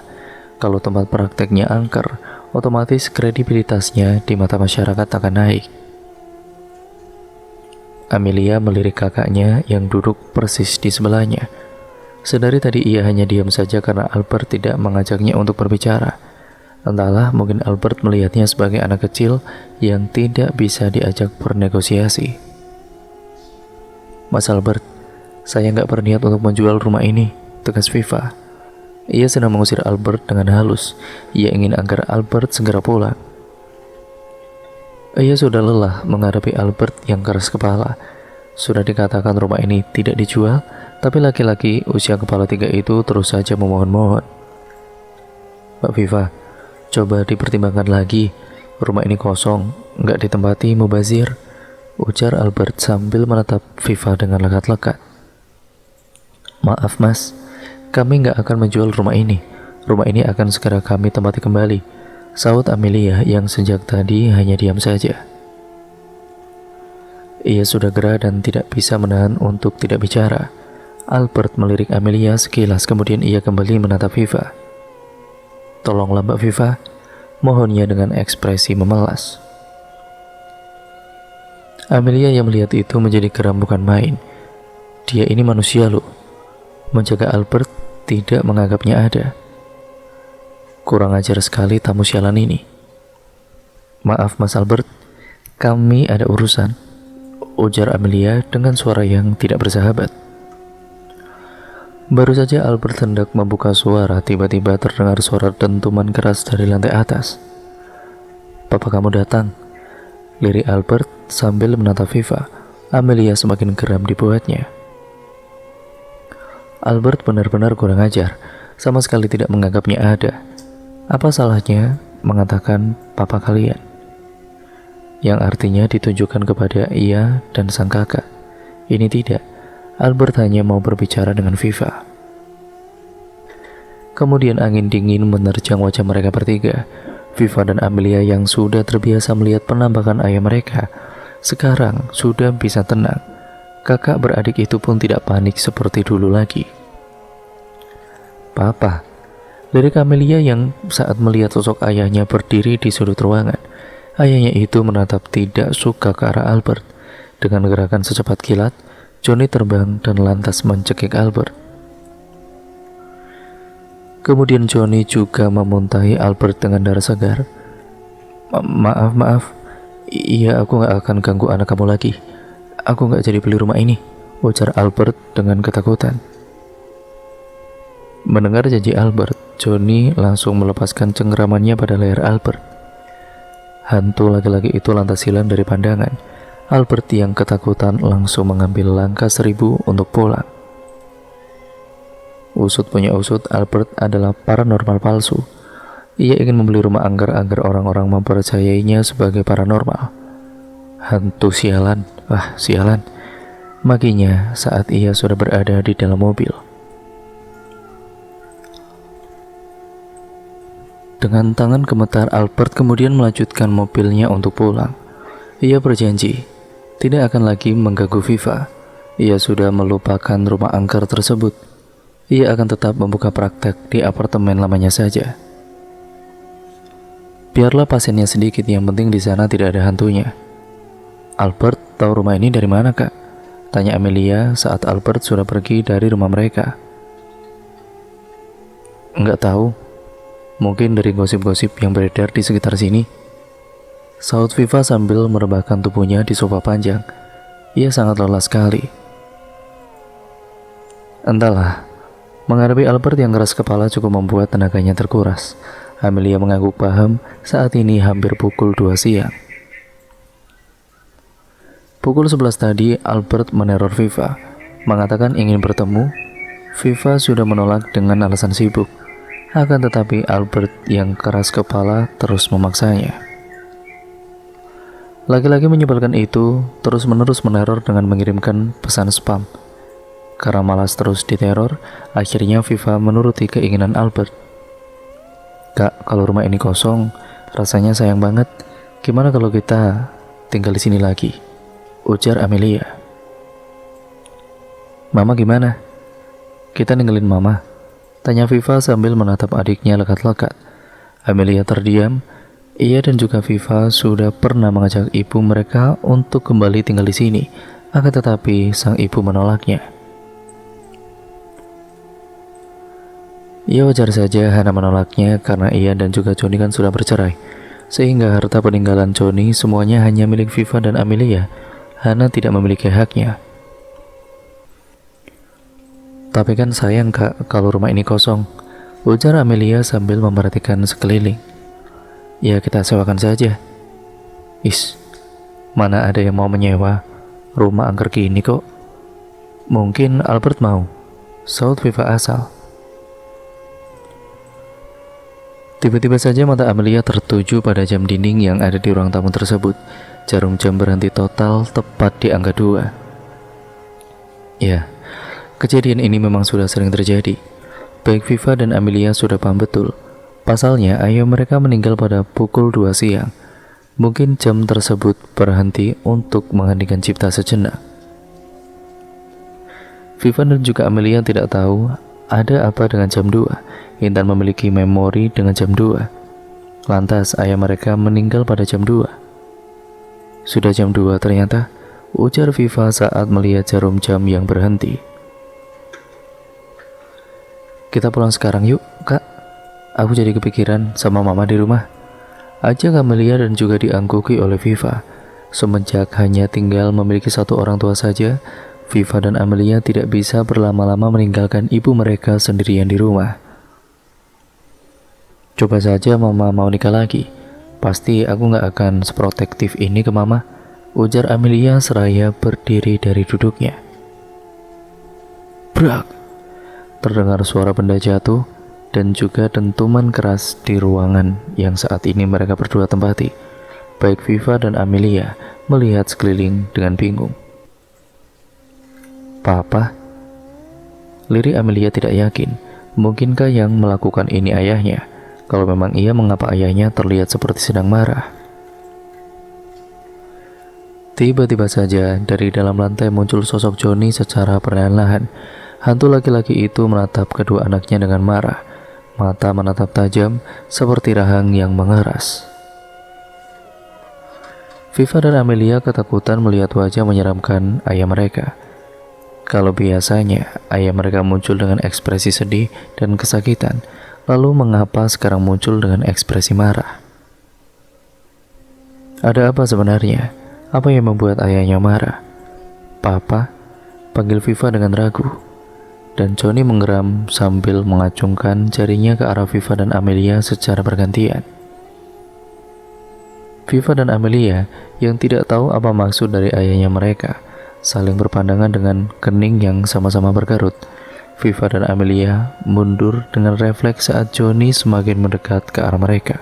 Kalau tempat prakteknya angker, otomatis kredibilitasnya di mata masyarakat akan naik. Amelia melirik kakaknya yang duduk persis di sebelahnya. Sedari tadi ia hanya diam saja karena Albert tidak mengajaknya untuk berbicara. Entahlah, mungkin Albert melihatnya sebagai anak kecil yang tidak bisa diajak bernegosiasi. Mas Albert, saya nggak berniat untuk menjual rumah ini, tegas Viva. Ia sedang mengusir Albert dengan halus. Ia ingin agar Albert segera pulang. Ia sudah lelah menghadapi Albert yang keras kepala. Sudah dikatakan rumah ini tidak dijual, tapi laki-laki usia kepala 3 itu terus saja memohon-mohon. Mbak Viva, coba dipertimbangkan lagi. Rumah ini kosong, nggak ditempati mubazir, ujar Albert sambil menatap Viva dengan lekat-lekat. Maaf mas, kami nggak akan menjual rumah ini. Rumah ini akan segera kami tempati kembali, saut Amelia yang sejak tadi hanya diam saja. Ia sudah gerah dan tidak bisa menahan untuk tidak bicara. Albert melirik Amelia sekilas, kemudian ia kembali menatap Viva. Tolonglah Mbak Viva, mohonnya dengan ekspresi memelas. Amelia yang melihat itu menjadi geram bukan main. Dia ini manusia loh. Menjaga Albert tidak menganggapnya ada. Kurang ajar sekali tamu sialan ini. Maaf Mas Albert, kami ada urusan, ujar Amelia dengan suara yang tidak bersahabat. Baru saja Albert hendak membuka suara, tiba-tiba terdengar suara dentuman keras dari lantai atas. Papa kamu datang, lirik Albert sambil menatap Viva. Amelia semakin geram dibuatnya. Albert benar-benar kurang ajar, sama sekali tidak menganggapnya ada. Apa salahnya mengatakan papa kalian? Yang artinya ditujukan kepada ia dan sang kakak. Ini tidak. Albert hanya mau berbicara dengan Viva. Kemudian angin dingin menerjang wajah mereka bertiga. Viva dan Amelia yang sudah terbiasa melihat penampakan ayah mereka, sekarang sudah bisa tenang. Kakak beradik itu pun tidak panik seperti dulu lagi. Papa, lirik Amelia yang saat melihat sosok ayahnya berdiri di sudut ruangan. Ayahnya itu menatap tidak suka ke arah Albert. Dengan gerakan secepat kilat, Johnny terbang dan lantas mencekik Albert. Kemudian Johnny juga memuntahi Albert dengan darah segar. Maaf. Iya, aku gak akan ganggu anak kamu lagi. Aku gak jadi beli rumah ini, ujar Albert dengan ketakutan. Mendengar janji Albert, Johnny langsung melepaskan cengkeramannya pada leher Albert. Hantu laki-laki itu lantas hilang dari pandangan. Albert yang ketakutan langsung mengambil langkah 1000 untuk pulang. Usut punya usut, Albert adalah paranormal palsu. Ia ingin membeli rumah angker agar orang-orang mempercayainya sebagai paranormal. Hantu sialan, sialan. Makinya saat ia sudah berada di dalam mobil. Dengan tangan gemetar, Albert kemudian melanjutkan mobilnya untuk pulang. Ia berjanji tidak akan lagi mengganggu Viva. Ia sudah melupakan rumah angker tersebut. Ia akan tetap membuka praktek di apartemen lamanya saja. Biarlah pasiennya sedikit, yang penting di sana tidak ada hantunya. Albert tahu rumah ini dari mana, Kak? Tanya Amelia saat Albert sudah pergi dari rumah mereka. Enggak tahu. Mungkin dari gosip-gosip yang beredar di sekitar sini, saut Viva sambil merebahkan tubuhnya di sofa panjang. Ia sangat lelah sekali. Entahlah, menghadapi Albert yang keras kepala cukup membuat tenaganya terkuras. Amelia mengangguk paham. Saat ini hampir pukul 2 siang. Pukul 11 tadi, Albert meneror Viva, mengatakan ingin bertemu. Viva sudah menolak dengan alasan sibuk. Akan tetapi Albert yang keras kepala terus memaksanya. Laki-laki menyebalkan itu terus-menerus meneror dengan mengirimkan pesan spam. Karena malas terus diteror, akhirnya Viva menuruti keinginan Albert. Kak, kalau rumah ini kosong, rasanya sayang banget. Gimana kalau kita tinggal di sini lagi? Ujar Amelia. Mama gimana? Kita ninggalin Mama? Tanya Viva sambil menatap adiknya lekat-lekat. Amelia terdiam. Ia dan juga Viva sudah pernah mengajak ibu mereka untuk kembali tinggal di sini, akan tetapi sang ibu menolaknya. Ya wajar saja Hana menolaknya karena ia dan juga Johnny kan sudah bercerai, sehingga harta peninggalan Johnny semuanya hanya milik Viva dan Amelia. Hana tidak memiliki haknya. Tapi kan sayang Kak kalau rumah ini kosong, ujar Amelia sambil memperhatikan sekeliling. Ya kita sewakan saja. Mana ada yang mau menyewa rumah angker gini kok. Mungkin Albert mau, saut Viva asal. Tiba-tiba saja mata Amelia tertuju pada jam dinding yang ada di ruang tamu tersebut. Jarum jam berhenti total tepat di angka 2. Ya, kejadian ini memang sudah sering terjadi. Baik Viva dan Amelia sudah paham betul. Pasalnya ayah mereka meninggal pada pukul 2 siang. Mungkin jam tersebut berhenti untuk mengheningkan cipta sejenak. Viva dan juga Amelia tidak tahu ada apa dengan jam 2. Intan memiliki memori dengan jam 2. Lantas ayah mereka meninggal pada jam 2. Sudah jam 2 ternyata, ujar Viva saat melihat jarum jam yang berhenti. Kita pulang sekarang yuk, Kak. Aku jadi kepikiran sama Mama di rumah. Ajak Amelia dan juga diangkuki oleh Viva. Semenjak hanya tinggal memiliki satu orang tua saja, Viva dan Amelia tidak bisa berlama-lama meninggalkan ibu mereka sendirian di rumah. Coba saja Mama mau nikah lagi, pasti aku gak akan seprotektif ini ke Mama, ujar Amelia seraya berdiri dari duduknya. Brak! Terdengar suara benda jatuh dan juga dentuman keras di ruangan yang saat ini mereka berdua tempati. Baik Viva dan Amelia melihat sekeliling dengan bingung. Papa? Lirik Amelia tidak yakin, mungkinkah yang melakukan ini ayahnya? Kalau memang iya, mengapa ayahnya terlihat seperti sedang marah? Tiba-tiba saja dari dalam lantai muncul sosok Johnny secara perlahan-lahan. Hantu laki-laki itu menatap kedua anaknya dengan marah. Mata menatap tajam seperti rahang yang mengeras. Viva dan Amelia ketakutan melihat wajah menyeramkan ayah mereka. Kalau biasanya ayah mereka muncul dengan ekspresi sedih dan kesakitan, lalu mengapa sekarang muncul dengan ekspresi marah? Ada apa sebenarnya? Apa yang membuat ayahnya marah? Papa? Panggil Viva dengan ragu. Dan Johnny menggeram sambil mengacungkan jarinya ke arah Viva dan Amelia secara bergantian. Viva dan Amelia yang tidak tahu apa maksud dari ayahnya mereka saling berpandangan dengan kening yang sama-sama berkerut. Viva dan Amelia mundur dengan refleks saat Johnny semakin mendekat ke arah mereka.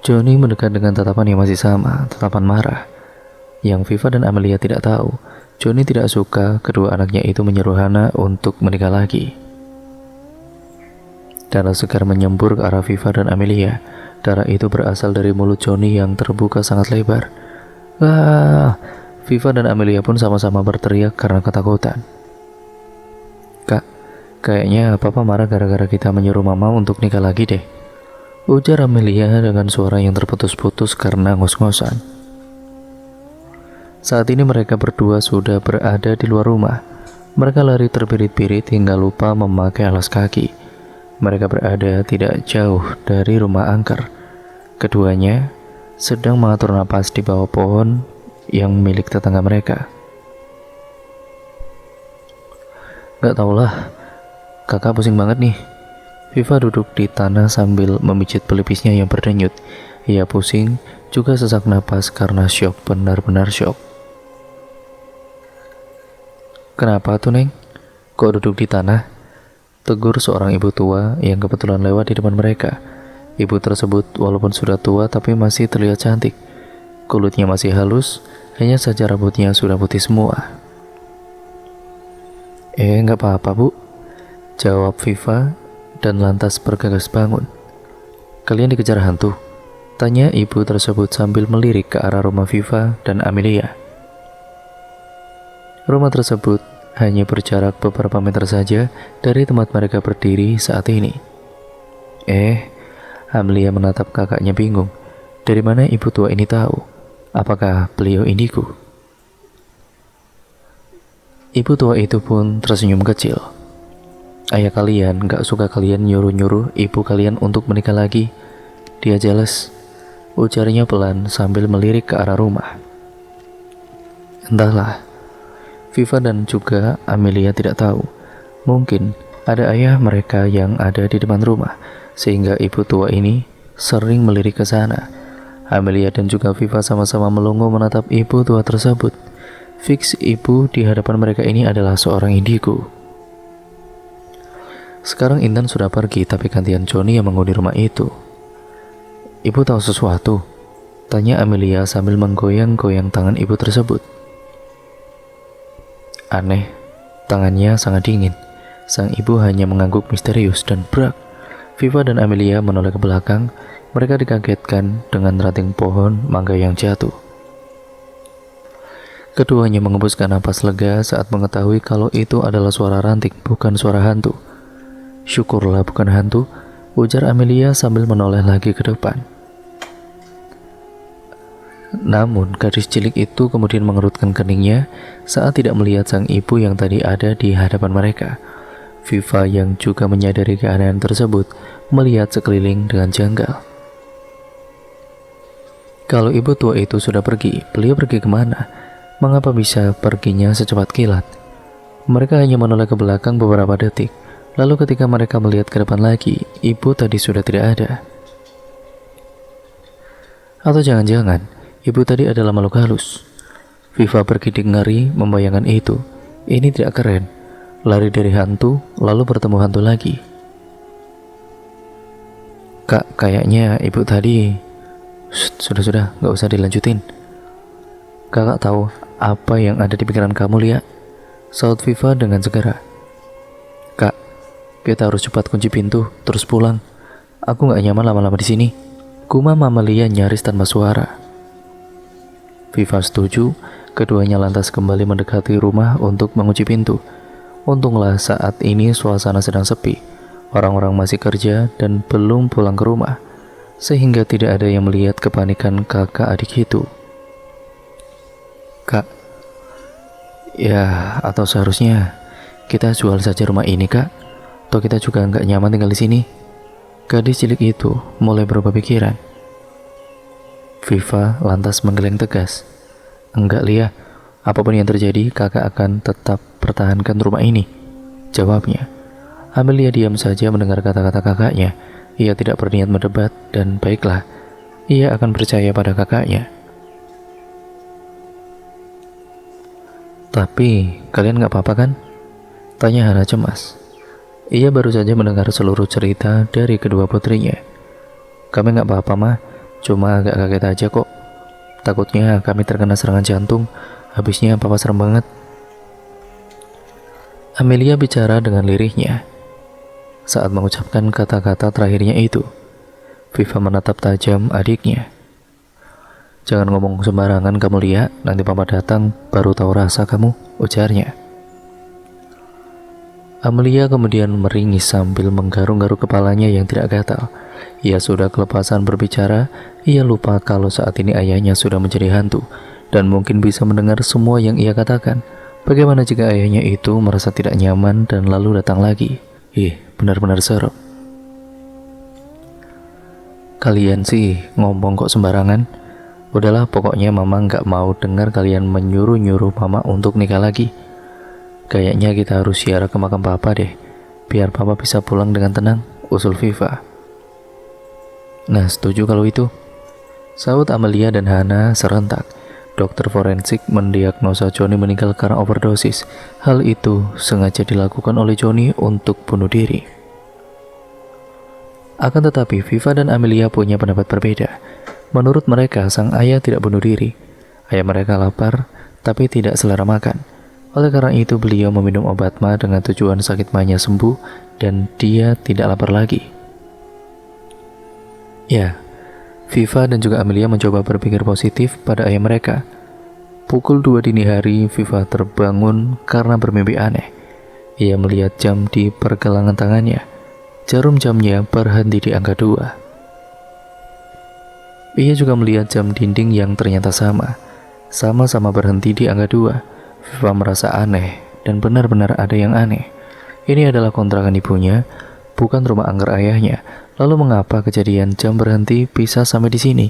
Johnny mendekat dengan tatapan yang masih sama, tatapan marah. Yang Viva dan Amelia tidak tahu, Johnny tidak suka kedua anaknya itu menyuruh Hana untuk menikah lagi. Darah segar menyembur ke arah Viva dan Amelia. Darah itu berasal dari mulut Johnny yang terbuka sangat lebar. Wah! Viva dan Amelia pun sama-sama berteriak karena ketakutan. Kak, kayaknya Papa marah gara-gara kita menyuruh Mama untuk nikah lagi deh, ujar Amelia dengan suara yang terputus-putus karena ngos-ngosan. Saat ini mereka berdua sudah berada di luar rumah. Mereka lari terbirit-birit hingga lupa memakai alas kaki. Mereka berada tidak jauh dari rumah angker. Keduanya sedang mengatur napas di bawah pohon yang milik tetangga mereka. Gak taulah, kakak pusing banget nih. Viva duduk di tanah sambil memijit pelipisnya yang berdenyut. Ia pusing, juga sesak napas karena syok, benar-benar syok. Kenapa tuh Neng? Kok duduk di tanah? Tegur seorang ibu tua yang kebetulan lewat di depan mereka. Ibu tersebut walaupun sudah tua tapi masih terlihat cantik. Kulitnya masih halus, hanya saja rambutnya sudah putih semua. Nggak apa-apa Bu. Jawab Viva dan lantas bergegas bangun. Kalian dikejar hantu? Tanya ibu tersebut sambil melirik ke arah rumah Viva dan Amelia. Rumah tersebut hanya berjarak beberapa meter saja dari tempat mereka berdiri saat ini. Amelia menatap kakaknya bingung. Dari mana ibu tua ini tahu? Apakah beliau indigo? Ibu tua itu pun tersenyum kecil. Ayah kalian gak suka kalian nyuruh-nyuruh ibu kalian untuk menikah lagi. Dia jealous, ujarnya pelan sambil melirik ke arah rumah. Entahlah, Viva dan juga Amelia tidak tahu. Mungkin ada ayah mereka yang ada di depan rumah, sehingga ibu tua ini sering melirik ke sana. Amelia dan juga Viva sama-sama melongo menatap ibu tua tersebut. Fix ibu di hadapan mereka ini adalah seorang indigo. Sekarang Intan sudah pergi, tapi gantian Johnny yang menghuni rumah itu. Ibu tahu sesuatu? Tanya Amelia sambil menggoyang-goyang tangan ibu tersebut. Aneh, tangannya sangat dingin. Sang ibu hanya mengangguk misterius dan brak. Viva dan Amelia menoleh ke belakang. Mereka dikagetkan dengan ranting pohon mangga yang jatuh. Keduanya mengembuskan napas lega saat mengetahui kalau itu adalah suara ranting, bukan suara hantu. Syukurlah bukan hantu, ujar Amelia sambil menoleh lagi ke depan. Namun gadis cilik itu kemudian mengerutkan keningnya saat tidak melihat sang ibu yang tadi ada di hadapan mereka. Viva yang juga menyadari keanehan tersebut melihat sekeliling dengan janggal. Kalau ibu tua itu sudah pergi, beliau pergi kemana? Mengapa bisa perginya secepat kilat? Mereka hanya menoleh ke belakang beberapa detik. Lalu ketika mereka melihat ke depan lagi, ibu tadi sudah tidak ada. Atau jangan-jangan, ibu tadi adalah makhluk halus. Viva bergidik ngeri membayangkan itu. Ini tidak keren. Lari dari hantu, lalu bertemu hantu lagi. Kak, kayaknya ibu tadi... Sudah, gak usah dilanjutin. Kakak tahu apa yang ada di pikiran kamu, Lia? Saut Viva dengan segera. Kak, kita harus cepat kunci pintu, terus pulang. Aku gak nyaman lama-lama di sini. Gumam Amelia nyaris tanpa suara. Viva setuju. Keduanya lantas kembali mendekati rumah untuk mengunci pintu. Untunglah saat ini suasana sedang sepi. Orang-orang masih kerja dan belum pulang ke rumah, sehingga tidak ada yang melihat kepanikan kakak adik itu. Kak, ya atau seharusnya kita jual saja rumah ini, Kak. Atau kita juga nggak nyaman tinggal di sini. Gadis cilik itu mulai berubah pikiran. Viva lantas menggeleng tegas. Enggak, Lia. Apapun yang terjadi, kakak akan tetap pertahankan rumah ini, jawabnya. Amelia diam saja mendengar kata-kata kakaknya. Ia tidak berniat mendebat dan baiklah, ia akan percaya pada kakaknya. Tapi, kalian nggak apa-apa kan? Tanya Hana cemas. Ia baru saja mendengar seluruh cerita dari kedua putrinya. Kami nggak apa-apa, mah. Cuma agak kaget aja kok. Takutnya kami terkena serangan jantung. Habisnya papa serem banget. Amelia bicara dengan lirihnya. Saat mengucapkan kata-kata terakhirnya itu, Viva menatap tajam adiknya. Jangan ngomong sembarangan kamu, Lia. Nanti papa datang baru tahu rasa kamu, ujarnya. Amelia kemudian meringis sambil menggaruk-garuk kepalanya yang tidak gatal. Ia sudah kelepasan berbicara. Ia lupa kalau saat ini ayahnya sudah menjadi hantu dan mungkin bisa mendengar semua yang ia katakan. Bagaimana jika ayahnya itu merasa tidak nyaman dan lalu datang lagi? Benar-benar serem. Kalian sih ngomong kok sembarangan. Udahlah, pokoknya mama nggak mau dengar kalian menyuruh-nyuruh mama untuk nikah lagi. Kayaknya kita harus ziarah ke makam papa deh, biar papa bisa pulang dengan tenang, usul Viva. Nah, setuju kalau itu, saut Amelia dan Hana serentak. Dokter forensik mendiagnosa Johnny meninggal karena overdosis. Hal itu sengaja dilakukan oleh Johnny untuk bunuh diri. Akan tetapi, Viva dan Amelia punya pendapat berbeda. Menurut mereka, sang ayah tidak bunuh diri. Ayah mereka lapar, tapi tidak selera makan. Oleh karena itu beliau meminum obat ma dengan tujuan sakit ma-nya sembuh dan dia tidak lapar lagi. Ya, Viva dan juga Amelia mencoba berpikir positif pada ayah mereka. Pukul 2 dini hari, Viva terbangun karena bermimpi aneh. Ia melihat jam di pergelangan tangannya. Jarum jamnya berhenti di angka 2. Ia juga melihat jam dinding yang ternyata sama-sama berhenti di angka 2. Viva merasa aneh dan benar-benar ada yang aneh. Ini adalah kontrakan ibunya, bukan rumah angker ayahnya. Lalu mengapa kejadian jam berhenti bisa sampai di sini?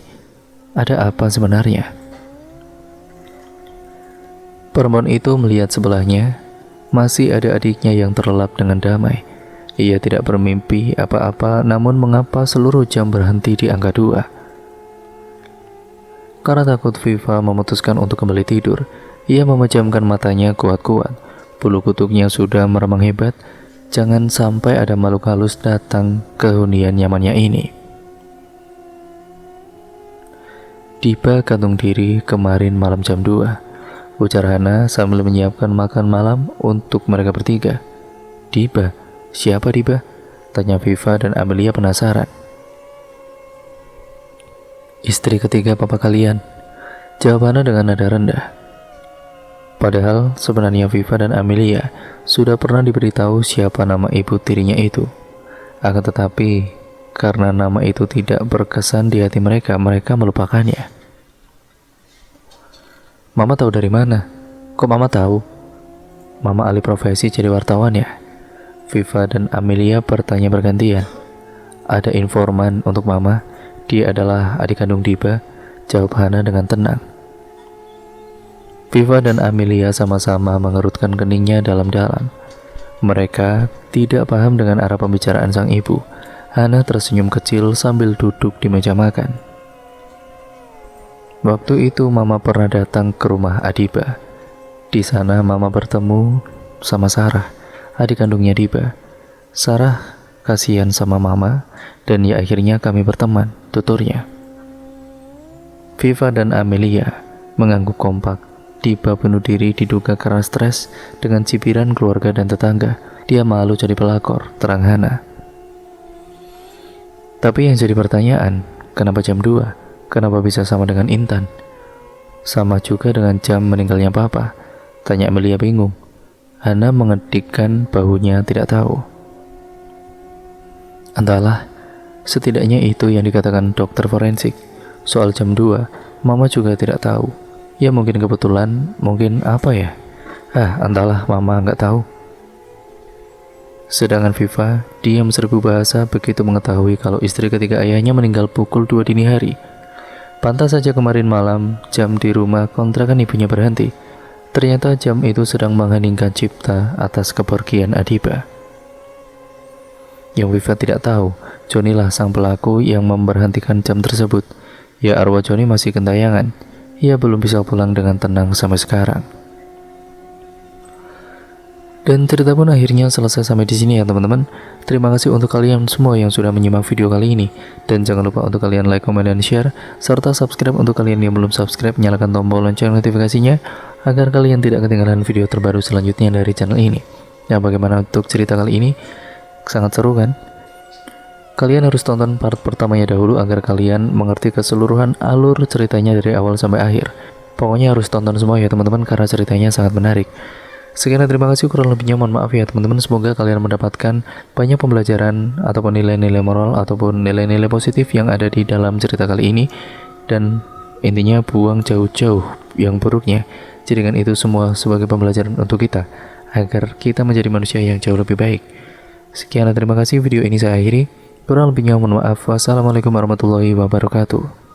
Ada apa sebenarnya? Perempuan itu melihat sebelahnya, masih ada adiknya yang terlelap dengan damai. Ia tidak bermimpi apa-apa, namun mengapa seluruh jam berhenti di angka 2? Karena takut, Viva memutuskan untuk kembali tidur. Ia memejamkan matanya kuat-kuat. Bulu kuduknya sudah meremang hebat. Jangan sampai ada makhluk halus datang ke hunian nyamannya ini. Tiba gantung diri kemarin malam jam 2, ujar Hana sambil menyiapkan makan malam untuk mereka bertiga. Diba? Siapa Diba? Tanya Viva dan Amelia penasaran. Istri ketiga papa kalian, jawab Hana dengan nada rendah. Padahal sebenarnya Viva dan Amelia sudah pernah diberitahu siapa nama ibu tirinya itu. Akan tetapi karena nama itu tidak berkesan di hati mereka, mereka melupakannya. Mama tahu dari mana? Kok Mama tahu? Mama alih profesi jadi wartawan ya? Viva dan Amelia bertanya bergantian. Ada informan untuk Mama. Dia adalah adik kandung Diba, jawab Hana dengan tenang. Viva dan Amelia sama-sama mengerutkan keningnya dalam-dalam. Mereka tidak paham dengan arah pembicaraan sang ibu. Hana tersenyum kecil sambil duduk di meja makan. Waktu itu Mama pernah datang ke rumah Adiba. Di sana Mama bertemu sama Sarah, adik kandungnya Diba. Sarah kasihan sama Mama dan ya akhirnya kami berteman, tuturnya. Viva dan Amelia mengangguk kompak. Diba bunuh diri diduga karena stres dengan cibiran keluarga dan tetangga. Dia malu jadi pelakor, terang Hana. Tapi yang jadi pertanyaan, kenapa jam 2? Kenapa bisa sama dengan Intan? Sama juga dengan jam meninggalnya Papa, tanya Amelia bingung. Hana mengedikkan bahunya tidak tahu. Entahlah, setidaknya itu yang dikatakan dokter forensik. Soal jam 2, Mama juga tidak tahu. Ya mungkin kebetulan, mungkin apa ya? Entahlah, Mama nggak tahu. Sedangkan Viva diam serbu bahasa begitu mengetahui kalau istri ketiga ayahnya meninggal pukul 2 dini hari. Pantas saja kemarin malam jam di rumah kontrakan ibunya berhenti. Ternyata jam itu sedang mengheningkan cipta atas kepergian Adiba. Yang Viva tidak tahu, Johnny lah sang pelaku yang memberhentikan jam tersebut. Ya arwah Johnny masih gentayangan. Ia belum bisa pulang dengan tenang sampai sekarang. Dan cerita pun akhirnya selesai sampai di sini ya teman-teman. Terima kasih untuk kalian semua yang sudah menyimak video kali ini. Dan jangan lupa untuk kalian like, comment, dan share. Serta subscribe untuk kalian yang belum subscribe. Nyalakan tombol lonceng notifikasinya agar kalian tidak ketinggalan video terbaru selanjutnya dari channel ini. Nah, bagaimana untuk cerita kali ini? Sangat seru kan? Kalian harus tonton part pertamanya dahulu agar kalian mengerti keseluruhan alur ceritanya dari awal sampai akhir. Pokoknya harus tonton semua ya teman-teman karena ceritanya sangat menarik. Sekian dan terima kasih, kurang lebihnya mohon maaf ya teman-teman. Semoga kalian mendapatkan banyak pembelajaran ataupun nilai-nilai moral ataupun nilai-nilai positif yang ada di dalam cerita kali ini. Dan intinya buang jauh-jauh yang buruknya. Jadikan itu semua sebagai pembelajaran untuk kita agar kita menjadi manusia yang jauh lebih baik. Sekian dan terima kasih, video ini saya akhiri. Kurang lebihnya mohon maaf. Wassalamualaikum warahmatullahi wabarakatuh.